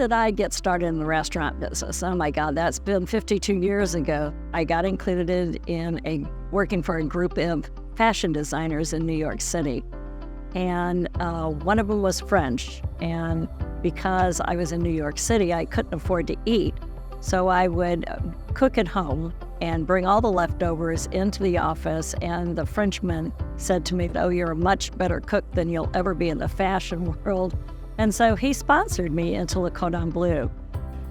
did I get started in the restaurant business? Oh my God, that's been 52 years ago. I got included in working for a group of fashion designers in New York City. And one of them was French. And because I was in New York City, I couldn't afford to eat. So I would cook at home and bring all the leftovers into the office. And the Frenchman said to me, "Oh, you're a much better cook than you'll ever be in the fashion world." And so he sponsored me into Le Cordon Bleu.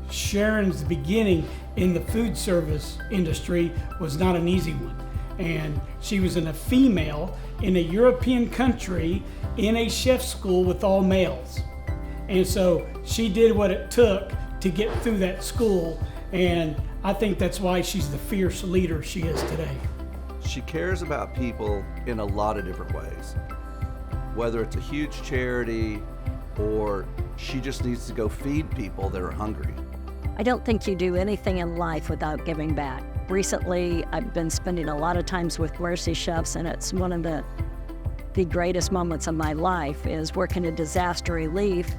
Sharon's beginning in the food service industry was not an easy one. And she was a female in a European country in a chef school with all males. And so she did what it took to get through that school. And I think that's why she's the fierce leader she is today. She cares about people in a lot of different ways. Whether it's a huge charity or she just needs to go feed people that are hungry. I don't think you do anything in life without giving back. Recently, I've been spending a lot of times with Mercy Chefs, and it's one of the greatest moments of my life is working in disaster relief,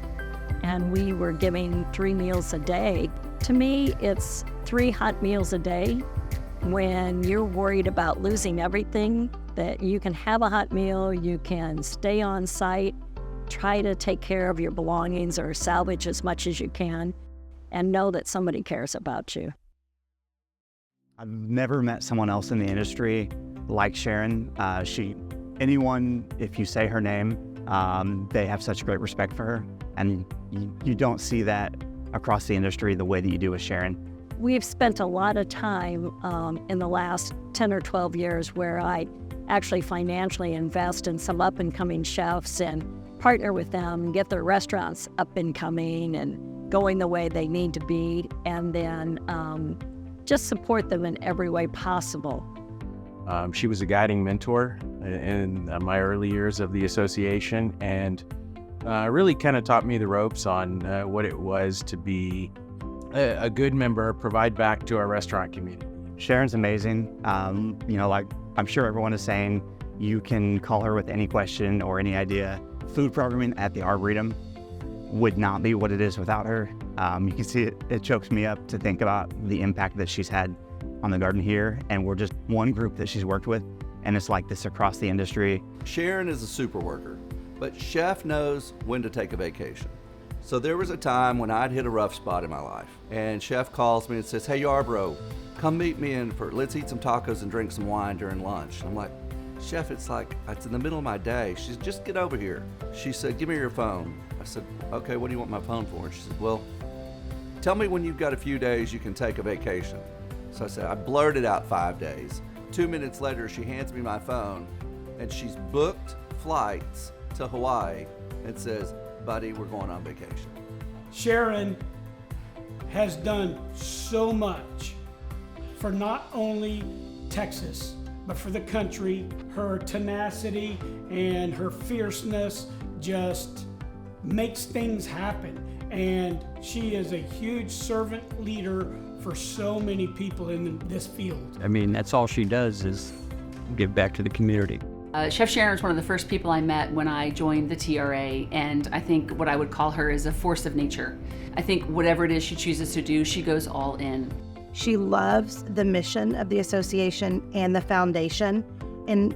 and we were giving 3 meals a day. To me, it's 3 hot meals a day. When you're worried about losing everything, that you can have a hot meal, you can stay on site, try to take care of your belongings or salvage as much as you can, and know that somebody cares about you. I've never met someone else in the industry like Sharon. Anyone, if you say her name, they have such great respect for her, and you don't see that across the industry the way that you do with Sharon. We've spent a lot of time in the last 10 or 12 years where I actually financially invest in some up-and-coming chefs and partner with them, get their restaurants up and coming and going the way they need to be, and then just support them in every way possible. She was a guiding mentor in my early years of the association, and really kind of taught me the ropes on what it was to be a good member, provide back to our restaurant community. Sharon's amazing. Like I'm sure everyone is saying, you can call her with any question or any idea. Food programming at the Arboretum would not be what it is without her. You can see it chokes me up to think about the impact that she's had on the garden here, and we're just one group that she's worked with, and it's like this across the industry. Sharon is a super worker, but Chef knows when to take a vacation. So there was a time when I'd hit a rough spot in my life, and Chef calls me and says, "Hey Yarbrough, come meet me let's eat some tacos and drink some wine during lunch." And I'm like, "Chef, it's in the middle of my day." She said, "Just get over here." She said, "Give me your phone." I said, "Okay, what do you want my phone for?" And she said, "Well, tell me when you've got a few days you can take a vacation." So I said, I blurted out 5 days. 2 minutes later, she hands me my phone, and she's booked flights to Hawaii and says, "Buddy, we're going on vacation." Sharon has done so much for not only Texas, but for the country. Her tenacity and her fierceness just makes things happen. And she is a huge servant leader for so many people in this field. I mean, that's all she does is give back to the community. Chef Sharon was one of the first people I met when I joined the TRA, and I think what I would call her is a force of nature. I think whatever it is she chooses to do, she goes all in. She loves the mission of the association and the foundation, and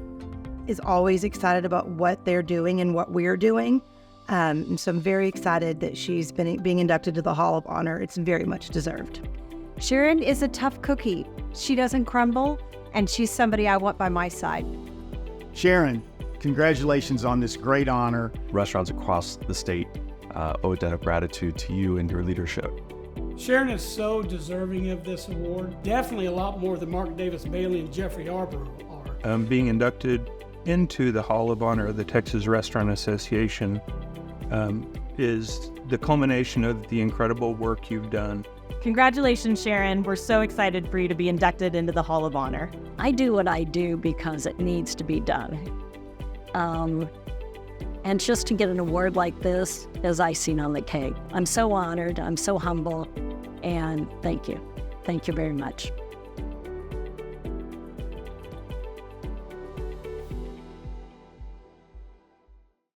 is always excited about what they're doing and what we're doing. And so I'm very excited that she's being inducted to the Hall of Honor. It's very much deserved. Sharon is a tough cookie. She doesn't crumble, and she's somebody I want by my side. Sharon, congratulations on this great honor. Restaurants across the state owe a debt of gratitude to you and your leadership. Sharon is so deserving of this award. Definitely a lot more than Mark Davis Bailey and Jeffrey Yarbrough are. Being inducted into the Hall of Honor of the Texas Restaurant Association is the culmination of the incredible work you've done. Congratulations, Sharon. We're so excited for you to be inducted into the Hall of Honor. I do what I do because it needs to be done. And just to get an award like this is icing on the cake. I'm so honored, I'm so humble, and thank you. Thank you very much.